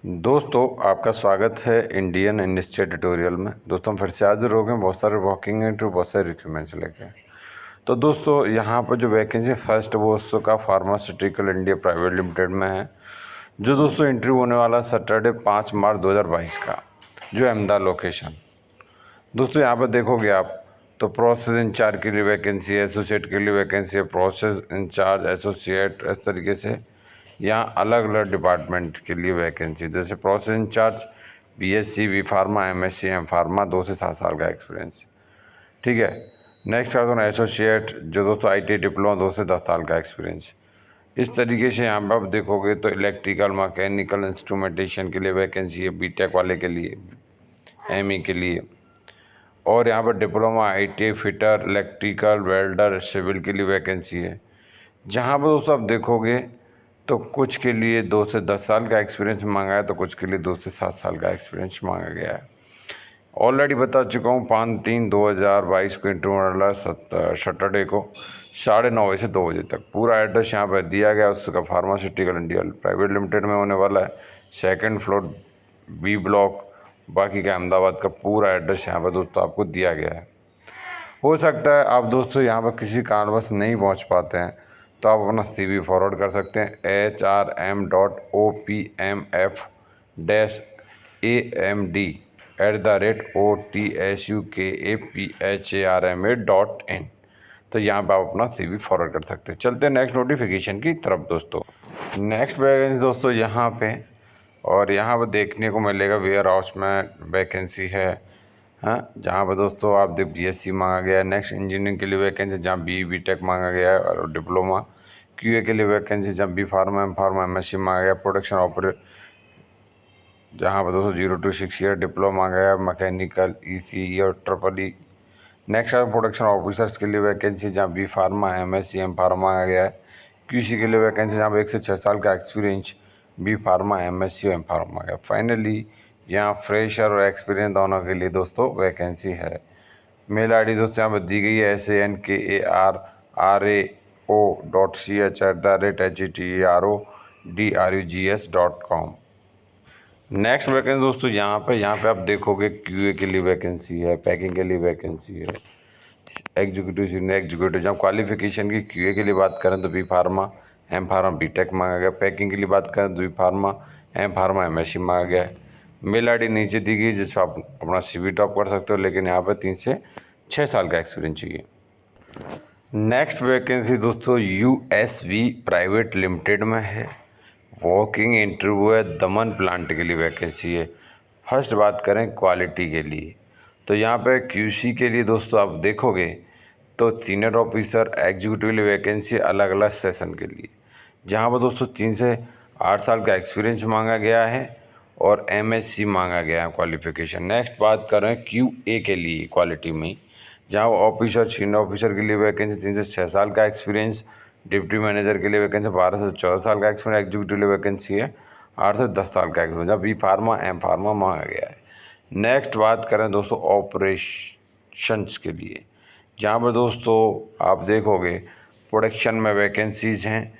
दोस्तों आपका स्वागत है इंडियन इंडस्ट्री ट्यूटोरियल में। दोस्तों हम फिर से हाजिर हो गए बहुत सारे वॉकिंग इंटरव्यू बहुत सारे रिक्रूटमेंट्स लेके। तो दोस्तों यहाँ पर जो वैकेंसी फर्स्ट वो उसका फार्मास्यूटिकल इंडिया प्राइवेट लिमिटेड में है, जो दोस्तों इंटरव्यू होने वाला सैटरडे 5 मार्च 2022 का, जो अहमदाबाद लोकेशन। दोस्तों यहाँ पर देखोगे आप तो प्रोसेस इंचार्ज के लिए वैकेंसी है, एसोसिएट के लिए वैकेंसी है, प्रोसेस इंचार्ज, एसोसिएट, इस तरीके से यहाँ अलग अलग डिपार्टमेंट के लिए वैकेंसी। जैसे process incharge BSc, B pharma, MSc, M pharma, 2 से 7 साल का एक्सपीरियंस, ठीक है। नेक्स्ट आता है एसोसिएट, जो दोस्तों आईटी डिप्लोमा, 2 से 10 साल का एक्सपीरियंस। इस तरीके से यहाँ पर आप देखोगे तो इलेक्ट्रिकल, मैकेनिकल, इंस्ट्रूमेंटेशन के लिए वैकेंसी है, बीटेक वाले के लिए, एमई के लिए। और यहाँ पर diploma, IT, fitter, electrical, welder, civil के लिए वैकेंसी है। जहाँ पर दोस्तों आप देखोगे तो कुछ के लिए 2 से 10 साल का एक्सपीरियंस मांगा है, तो कुछ के लिए 2 से 7 साल का एक्सपीरियंस मांगा गया है। ऑलरेडी बता चुका हूँ 5/3/2022 को इंटरव्यू वाला सैटरडे को 9:30 बजे से 2 बजे तक। पूरा एड्रेस यहाँ पर दिया गया उसका, फार्मास्यूटिकल इंडिया प्राइवेट लिमिटेड में होने वाला है, 2nd फ्लोर, बी ब्लॉक। बाकी का अहमदाबाद का पूरा एड्रेस यहाँ पर दोस्तों आपको दिया गया है। हो सकता है आप दोस्तों यहाँ पर किसी कारणवश नहीं पहुँच पाते हैं, तो आप अपना CV फॉरवर्ड कर सकते हैं HRM.OPMFDASAMD@OTSUKAPHARMA.in। तो यहाँ पर आप अपना CV फॉरवर्ड कर सकते हैं। चलते हैं नेक्स्ट नोटिफिकेशन की तरफ दोस्तों। नेक्स्ट वैकेंसी दोस्तों यहाँ पे, और यहाँ पर देखने को मिलेगा वेयर हाउस में वैकेंसी है, हाँ, जहाँ पर दोस्तों आप देख BSc मांगा गया है। नेक्स्ट इंजीनियरिंग के लिए वैकेंसी, जहाँ BTech मांगा गया है, और डिप्लोमा QA के लिए वैकेंसी, जहाँ B pharma, M pharma, MSc मांगा गया। प्रोडक्शन ऑपरेटर, जहाँ पर दोस्तों 0 to 6 ईयर डिप्लोमा मांगा गया, मैकेनिकल, ECE और EEE। नेक्स्ट है प्रोडक्शन ऑफिसर्स के लिए वैकेंसी, जहाँ B pharma, MSc, M pharma मांगा गया है। QC के लिए वैकेंसी, जहाँ पर 1 से 6 साल का experience, B pharma, MSc, M pharma मांगा गया। फाइनली यहाँ फ्रेशर और एक्सपीरियंस दोनों के लिए दोस्तों वैकेंसी है। मेल ID दोस्तों यहाँ पर दी गई है sankararo@heterodugs.com। नेक्स्ट वैकेंसी दोस्तों यहाँ पे आप देखोगे QA के लिए वैकेंसी है, पैकिंग के लिए वैकेंसी है, एग्जीक्यूटिव, सीनियर एग्जीक्यूटिव। जब क्वालिफिकेशन की QA के लिए बात करें तो B pharma, M pharma, BTech मांगा गया। पैकिंग के लिए बात करें तो B pharma, M pharma, MSc मांगा गया है। मेल ID नीचे दी गई, जिससे आप अपना CV ड्रॉप कर सकते हो, लेकिन यहाँ पर 3 से 6 साल का एक्सपीरियंस चाहिए। नेक्स्ट वैकेंसी दोस्तों USV प्राइवेट लिमिटेड में है। वॉकिंग इंटरव्यू है, दमन प्लांट के लिए वैकेंसी है। फर्स्ट बात करें क्वालिटी के लिए, तो यहाँ पे QC के लिए दोस्तों आप देखोगे तो सीनियर ऑफिसर, एग्जीक्यूटिव के लिए वैकेंसी अलग अलग सेशन के लिए, जहाँ पर दोस्तों 3 से 8 साल का एक्सपीरियंस मांगा गया है और MSc मांगा गया है क्वालिफिकेशन। नेक्स्ट बात करें QA के लिए क्वालिटी में, जहाँ ऑफिसर, सीनियर ऑफिसर के लिए वैकेंसी 3 से 6 साल का एक्सपीरियंस, डिप्टी मैनेजर के लिए वैकेंसी 12 से 14 साल का एक्सपीरियंस, एग्जीक्यूटिव के लिए वैकेंसी है 8 से 10 साल का एक्सपीरियंस, जब B फार्मा, M फार्मा मांगा गया है। नेक्स्ट बात करें दोस्तों ऑपरेशंस के लिए, जहाँ पर दोस्तों आप देखोगे प्रोडक्शन में वैकेंसीज़ हैं,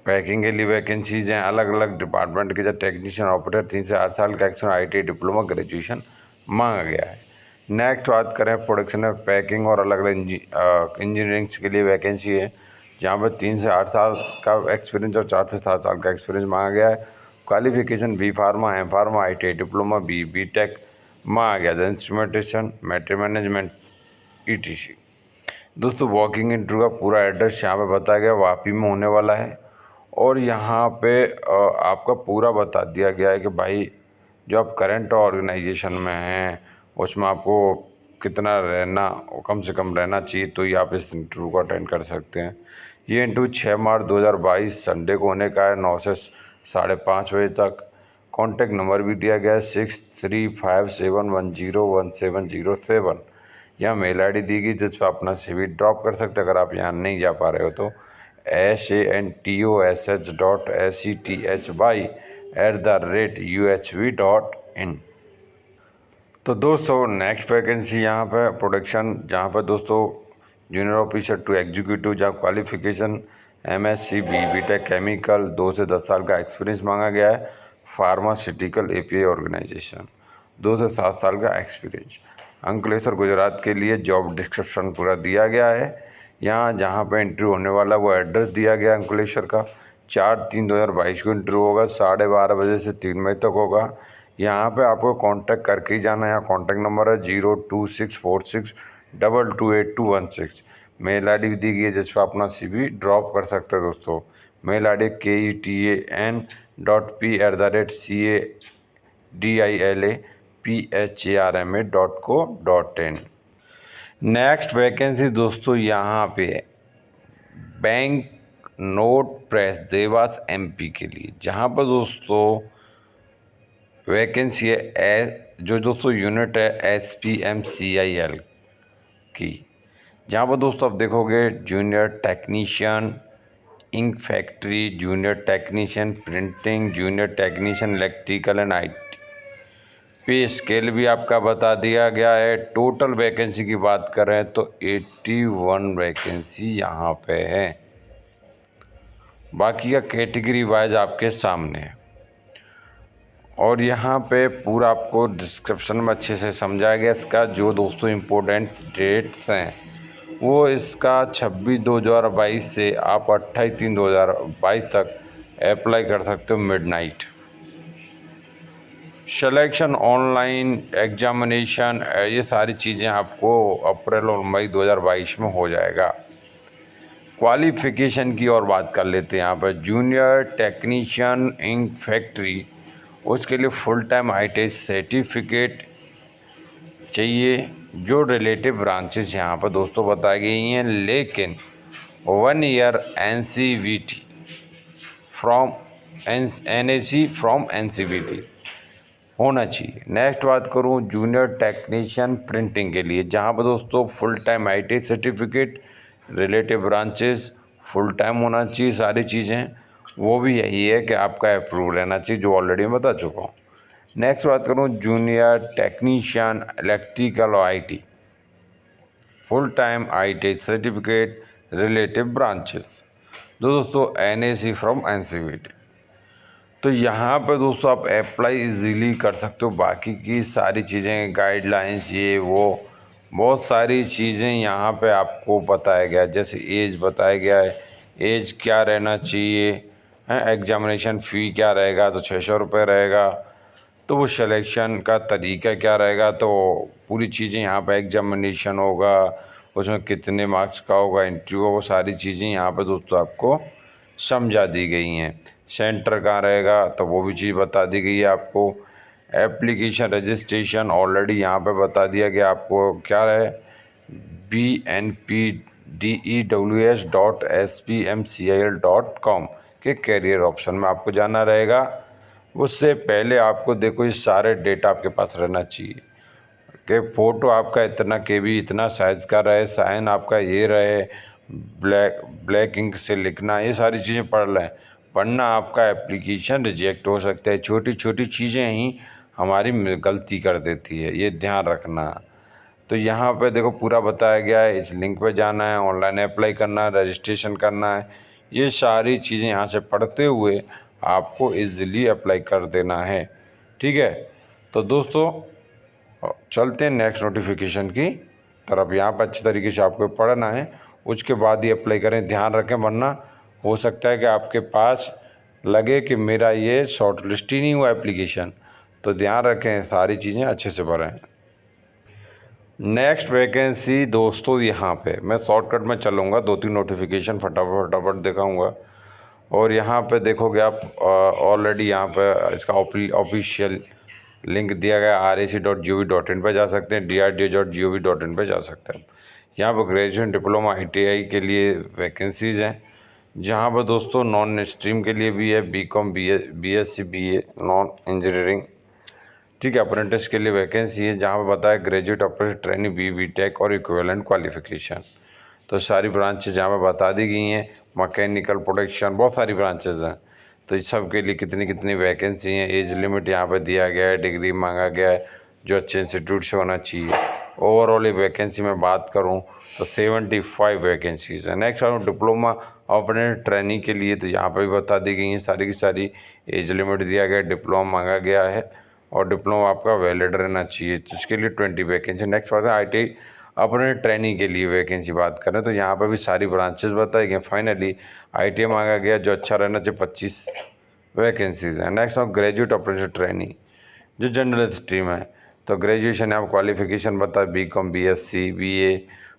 पैकिंग के लिए वैकेंसीज़ हैं, अलग अलग डिपार्टमेंट के, जो टेक्नीशियन, ऑपरेटर, 3 से 8 साल का एक्सपीरियंस, ITI डिप्लोमा, ग्रेजुएशन मांगा गया है। नेक्स्ट बात करें प्रोडक्शन में पैकिंग और अलग अलग इंजीनियरिंग के लिए वैकेंसी है, जहाँ पर 3 से 8 साल का एक्सपीरियंस और 4 से 7 साल का एक्सपीरियंस मांगा गया है। Qualification B pharma, M pharma, ITI diploma, BTech मांगा गया था। Instrumentation, matter management, ETC। दोस्तों वॉकिंग इंटरव्यू का पूरा एड्रेस यहाँ पे बताया गया, वापी में होने वाला है। और यहाँ पे आपका पूरा बता दिया गया है कि भाई जो आप करंट ऑर्गेनाइजेशन में हैं उसमें आपको कितना रहना, कम से कम रहना चाहिए, तो ही आप इस इंटरव्यू को अटेंड कर सकते हैं। ये इंटरव्यू 6 मार्च 2022 संडे को होने का है, 9 से 5:30 बजे तक। कॉन्टैक्ट नंबर भी दिया गया है 6357101707। यहाँ मेल ID दी गई, जिस पर अपना CV ड्रॉप कर सकते हैं अगर आप यहाँ नहीं जा पा रहे हो तो santosh@uhv.in। तो दोस्तों नेक्स्ट वैकेंसी यहाँ पे प्रोडक्शन, जहाँ पर दोस्तों जूनियर ऑफिसर टू एग्जीक्यूटिव, जहाँ क्वालिफिकेशन MSc, BTech केमिकल, 2 से 10 साल का एक्सपीरियंस मांगा गया है। फार्मास्यूटिकल एपीआई ऑर्गेनाइजेशन, 2 से 7 साल का एक्सपीरियंस। अंकलेश्वर गुजरात के लिए जॉब डिस्क्रिप्शन पूरा दिया गया है। यहाँ जहाँ पे इंटरव्यू होने वाला वो एड्रेस दिया गया अंकलेश्वर का। 4/3/2022 को इंटरव्यू होगा, 12:30 बजे से 3 बजे तक होगा। यहाँ पे आपको कांटेक्ट करके ही जाना है। यहाँ कांटेक्ट नंबर है 026462282116। मेल आई डी भी दी गई है जिस पर अपना CV ड्रॉप कर सकते हैं दोस्तों। Mail I D ketan.p@cadilapharma.co.in। Next vacancy दोस्तों यहाँ पे bank note press Dewas MP के लिए, जहाँ पर दोस्तों वैकेंसी है जो दोस्तों यूनिट है SPMCIL की। जहाँ पर दोस्तों आप देखोगे junior technician ink factory, junior technician printing, junior technician electrical and IT। Pay scale भी आपका बता दिया गया है। टोटल वैकेंसी की बात करें तो 81 वैकेंसी यहाँ पे है। बाकी का कैटेगरी वाइज आपके सामने है और यहाँ पे पूरा आपको डिस्क्रिप्शन में अच्छे से समझाया गया। इसका जो दोस्तों इम्पोर्टेंट डेट्स हैं वो इसका 26/2/2022 से आप 28/3/2022 तक अप्लाई कर सकते हो मिडनाइट। सिलेक्शन ऑनलाइन एग्जामिनेशन, ये सारी चीज़ें आपको अप्रैल और मई 2022 में हो जाएगा। क्वालिफ़िकेशन की और बात कर लेते हैं। यहाँ पर जूनियर टेक्नीशियन इंक फैक्ट्री, उसके लिए फुल टाइम ITI सर्टिफिकेट चाहिए। जो रिलेटिव ब्रांचेस यहाँ पर दोस्तों बताई गई हैं, लेकिन 1 year NCVT from NAC from NCVT होना चाहिए। नेक्स्ट बात करूँ जूनियर टेक्नीशियन प्रिंटिंग के लिए, जहाँ पर दोस्तों full time ITI certificate, relative branches full time होना चाहिए। सारी चीज़ें वो भी यही है कि आपका अप्रूव रहना चाहिए, जो ऑलरेडी मैं बता चुका हूँ। नेक्स्ट बात करूँ जूनियर टेक्नीशियन इलेक्ट्रिकल और IT, full time ITI certificate, relative branches, दोस्तों NAC फ्रॉम NCVT। तो यहाँ पर दोस्तों आप अप्लाई इजीली कर सकते हो। बाकी की सारी चीज़ें गाइडलाइंस ये वो बहुत सारी चीज़ें यहाँ पे आपको बताया गया। जैसे एज बताया गया है, एज क्या रहना चाहिए है, एग्जामिनेशन फ़ी क्या रहेगा तो 600 रुपये रहेगा। तो वो सिलेक्शन का तरीका क्या रहेगा, तो पूरी चीज़ें यहाँ पे एग्जामिनेशन होगा, उसमें कितने मार्क्स का होगा, इंटरव्यू, वो सारी चीज़ें यहाँ पे दोस्तों आपको समझा दी गई हैं। सेंटर कहाँ रहेगा तो वो भी चीज़ बता दी गई है आपको। एप्लीकेशन रजिस्ट्रेशन ऑलरेडी यहाँ पे बता दिया गया आपको क्या है, bnpdews.spmcil.com के कैरियर ऑप्शन में आपको जाना रहेगा। उससे पहले आपको देखो ये सारे डेटा आपके पास रहना चाहिए कि फ़ोटो आपका इतना KB इतना साइज़ का रहे, साइन आपका ये रहे, ब्लैक इंक से लिखना, ये सारी चीज़ें पढ़ लें, वरना आपका एप्लीकेशन रिजेक्ट हो सकता है। छोटी छोटी चीज़ें ही हमारी गलती कर देती है, ये ध्यान रखना। तो यहाँ पे देखो पूरा बताया गया है, इस लिंक पे जाना है, ऑनलाइन अप्लाई करना है, रजिस्ट्रेशन करना है। ये सारी चीज़ें यहाँ से पढ़ते हुए आपको इजीली अप्लाई कर देना है। ठीक है, तो दोस्तों चलते हैं नेक्स्ट नोटिफिकेशन की तरफ। यहाँ पर अच्छी तरीके से आपको पढ़ना है, उसके बाद ही अप्लाई करें। ध्यान रखें, वरना हो सकता है कि आपके पास लगे कि मेरा ये शॉर्ट लिस्ट ही नहीं हुआ एप्लीकेशन। तो ध्यान रखें, सारी चीज़ें अच्छे से भरें। नेक्स्ट वैकेंसी दोस्तों यहाँ पे मैं शॉर्टकट में चलूँगा, 2-3 नोटिफिकेशन फटाफट दिखाऊँगा। और यहाँ पे देखोगे आप ऑलरेडी यहाँ पे इसका ऑफिशियल लिंक दिया गया, RAC.gov.in पे जा सकते हैं, DRDO.gov.in पे जा सकते हैं। यहाँ पर ग्रेजुएशन डिप्लोमा ITI के लिए वैकेंसीज़ हैं, जहाँ पर दोस्तों नॉन स्ट्रीम के लिए भी है, BCom BSc BA non engineering. ठीक है, अप्रेंटिस के लिए वैकेंसी है, जहाँ पर बताया ग्रेजुएट अप्रेंटिस ट्रेनिंग BTech और इक्विवेलेंट क्वालिफिकेशन। तो सारी ब्रांचेज यहाँ पर बता दी गई हैं, मैकेनिकल प्रोडक्शन, बहुत सारी ब्रांचेज हैं। तो इस सब के लिए कितनी कितनी वैकेंसी हैं, एज लिमिट यहाँ पर दिया गया है, डिग्री मांगा गया है जो अच्छे इंस्टीट्यूट से होना चाहिए, ओवरऑल ये वैकेंसी में बात करूं तो 75 वैकेंसीज़ है। नेक्स्ट आऊँ डिप्लोमा ऑपरेटर ट्रेनिंग के लिए, तो यहाँ पे भी बता दी गई हैं सारी की सारी। एज लिमिट दिया गया, डिप्लोमा मांगा गया है और डिप्लोमा आपका वैलिड रहना चाहिए, तो इसके लिए 20 वैकेंसी। नेक्स्ट बात है ITI अपने ट्रेनिंग के लिए वैकेंसी बात करें तो यहाँ पर भी सारी ब्रांचेस बताई गई। फाइनली ITI मांगा गया जो अच्छा रहना चाहिए, 25 वैकेंसीज़ हैं। नेक्स्ट और ग्रेजुएट ऑपरेटर ट्रेनिंग जो जनरल स्ट्रीम है, तो ग्रेजुएशन आप क्वालिफिकेशन बता BCom BSc BA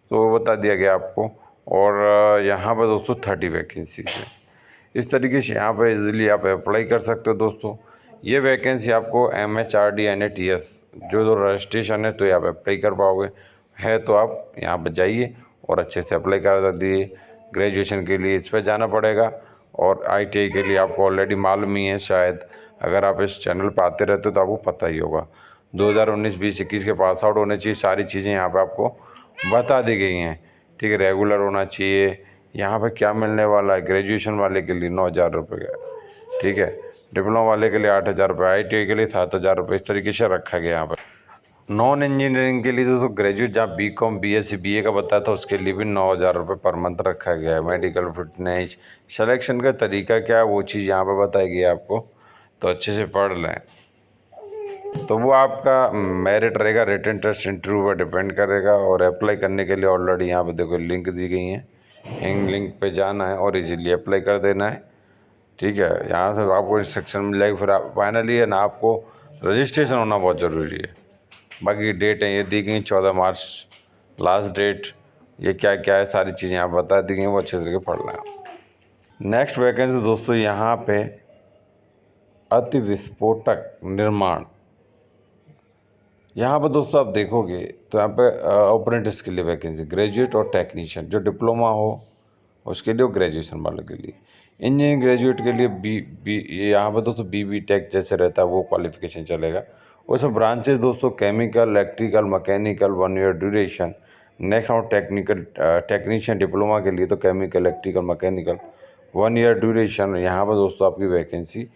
तो वो बता दिया गया आपको। और यहाँ पर दोस्तों 30 वैकेंसीज है। इस तरीके से यहाँ पर इजीली आप अप्लाई कर सकते हो दोस्तों। ये वैकेंसी आपको MHRD NATS जो रजिस्ट्रेशन है तो आप अप्लाई कर पाओगे, है तो आप यहाँ पर जाइए और अच्छे से अप्लाई कर दिए। ग्रेजुएशन के लिए इस पर जाना पड़ेगा और ITI के लिए आपको ऑलरेडी मालूम ही है शायद, अगर आप इस चैनल पर आते रहते हो तो आपको पता ही होगा। 2019 20 21 के पास आउट होने चाहिए, सारी चीज़ें यहाँ पे आपको बता दी गई हैं। ठीक है, रेगुलर होना चाहिए। यहाँ पे क्या मिलने वाला है, ग्रेजुएशन वाले के लिए 9,000 रुपये का, ठीक है, डिप्लोमा वाले के लिए 8,000 रुपये, ITI के लिए 7,000 रुपये, इस तरीके से रखा गया यहाँ पर। नॉन इंजीनियरिंग के लिए तो ग्रेजुएट जहाँ BCom BSc BA का बताया था उसके लिए भी 9,000 रुपये पर मंथ रखा गया है। मेडिकल फिटनेस सिलेक्शन का तरीका क्या है वो चीज़ यहाँ पर बताई गई है आपको, तो अच्छे से पढ़ लें। तो वो आपका मेरिट रहेगा, रिटन टेस्ट इंटरव्यू पर डिपेंड करेगा। और अप्लाई करने के लिए ऑलरेडी यहाँ पे देखो लिंक दी गई है, इन लिंक पे जाना है और इजीली अप्लाई कर देना है। ठीक है, यहाँ से आपको इंस्ट्रक्शन मिल जाएगी। फिर फाइनली है ना, आपको रजिस्ट्रेशन होना बहुत ज़रूरी है। बाकी डेट है ये दी गई 14 मार्च लास्ट डेट, ये क्या क्या है सारी चीज़ें यहाँ बता दी गई, वो अच्छे तरीके पढ़ लें। नेक्स्ट वैकेंसी दोस्तों यहाँ पे अति विस्फोटक निर्माण, यहाँ पर दोस्तों आप देखोगे तो यहाँ पे अप्रेंटिस के लिए वैकेंसी, ग्रेजुएट और टेक्नीशियन जो डिप्लोमा हो उसके लिए और ग्रेजुएशन वालों के लिए। इंजीनियरिंग ग्रेजुएट के लिए बी यहाँ पर दोस्तों BTech जैसे रहता है वो क्वालिफिकेशन चलेगा। उसमें ब्रांचेस दोस्तों chemical, electrical, mechanical 1 year duration. Next और टेक्नीशियन डिप्लोमा के लिए तो chemical, electrical, mechanical 1 year duration. यहाँ पर दोस्तों आपकी वैकेंसी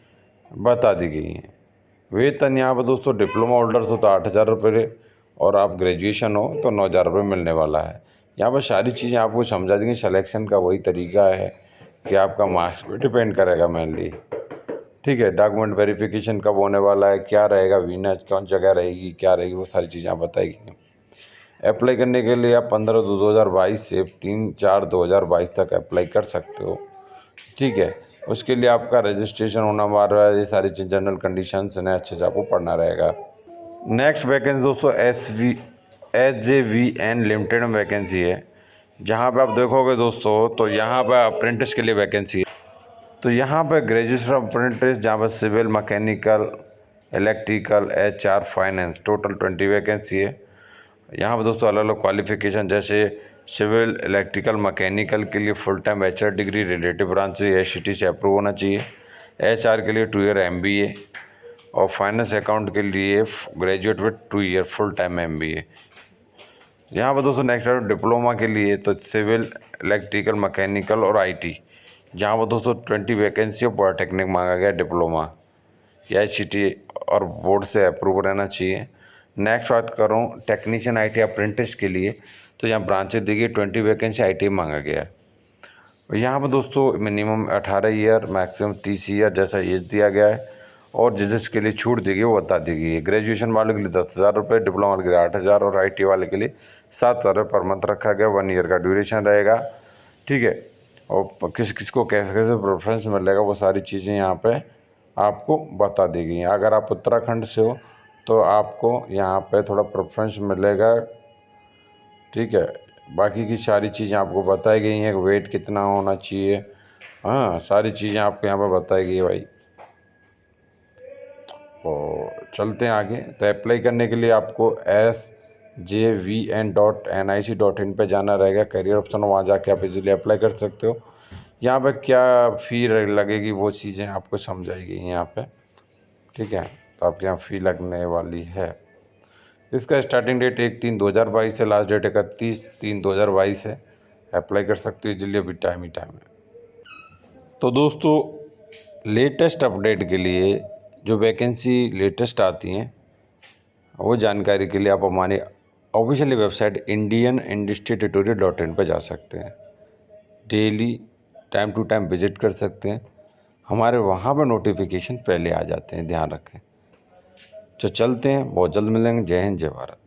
बता दी गई है। वेतन यहाँ पर दोस्तों डिप्लोमा होल्डर्स हो तो 8,000 रुपये और आप ग्रेजुएशन हो तो 9,000 रुपये मिलने वाला है। यहाँ पर सारी चीज़ें आपको समझा देंगे। सिलेक्शन का वही तरीका है कि आपका मार्क्स पे डिपेंड करेगा मेनली। ठीक है, डॉक्यूमेंट वेरिफिकेशन कब होने वाला है, क्या रहेगा, वीनस कौन जगह रहेगी, क्या रहेगी, वो सारी चीज़ें आप बताएगी। अप्लाई करने के लिए आप 15/2/2022 से 3/4/2022 तक अप्लाई कर सकते हो। ठीक है, उसके लिए आपका रजिस्ट्रेशन होना मार रहा है, ये सारी चीज़ जनरल कंडीशंस हैं, अच्छे से आपको पढ़ना रहेगा। नेक्स्ट वैकेंसी दोस्तों SJVN लिमिटेड में वैकेंसी है। जहाँ पे आप देखोगे दोस्तों तो यहाँ पे अप्रेंटिस के लिए वैकेंसी है। तो यहाँ पे ग्रेजुएशन अप्रेंटिस जहाँ पर civil, mechanical, electrical, HR, finance total 20 vacancy है। यहाँ पर दोस्तों अलग अलग क्वालिफिकेशन जैसे सिविल, इलेक्ट्रिकल, मैकेनिकल के लिए full time HR degree relative branch से SCT से अप्रूव होना चाहिए। HR के लिए 2 ईयर MBA और फाइनेंस अकाउंट के लिए graduate with 2 year full time MBA। यहाँ पर दोस्तों नेक्स्ट डिप्लोमा के लिए तो सिविल, इलेक्ट्रिकल, मैकेनिकल और IT, जहाँ पर दोस्तों 20 वैकेंसी और पॉलिटेक्निक मांगा गया डिप्लोमा, या SCT और बोर्ड से अप्रूव रहना चाहिए। नेक्स्ट बात करूँ टेक्नीशियन IT अप्रेंटिस के लिए, तो यहाँ ब्रांचेज दी गई 20 वैकेंसी IT मांगा गया है। यहाँ पर दोस्तों मिनिमम 18 ईयर, मैक्सिमम 30 ईयर जैसा एज दिया गया है और जिसके लिए छूट दी गई वो बता दी गई है। ग्रेजुएशन वाले के लिए 10,000 रुपये, डिप्लोमा के लिए 8,000 और IT वाले के लिए 7,000 रुपये पर मंथ रखा गया। 1 ईयर का ड्यूरेशन रहेगा। ठीक है, और किस को कैसे कैसे प्रेफरेंस मिलेगा वो सारी चीज़ें यहाँ पे आपको बता दी गई हैं। अगर आप उत्तराखंड से हो तो आपको यहाँ पे थोड़ा प्रेफरेंस मिलेगा। ठीक है, बाकी की सारी चीज़ें आपको बताई गई हैं, वेट कितना होना चाहिए, हाँ सारी चीज़ें आपको यहाँ पे बताई गई है भाई। तो चलते हैं आगे। तो अप्लाई करने के लिए आपको sjvn.nic.in पे जाना रहेगा, करियर ऑप्शन, वहाँ जाके आप इजीली अप्लाई कर सकते हो। यहाँ पे क्या फ़ी लगेगी वो चीज़ें आपको समझाएगी यहाँ पे। ठीक है, तो आपके यहाँ फ़ी लगने वाली है। इसका स्टार्टिंग डेट 1/3/2022 है, लास्ट डेट 31/3/2022 है। अप्लाई कर सकते हो इजीली, अभी टाइम ही टाइम है। तो दोस्तों लेटेस्ट अपडेट के लिए जो वैकेंसी लेटेस्ट आती हैं वो जानकारी के लिए आप हमारे ऑफिशियली वेबसाइट indianindustrytutorial.in पर जा सकते हैं। Daily time to time visit कर सकते हैं, हमारे वहाँ पर नोटिफिकेशन पहले आ जाते हैं, ध्यान रखें। तो चलते हैं, बहुत जल्द मिलेंगे। जय हिंद, जय भारत।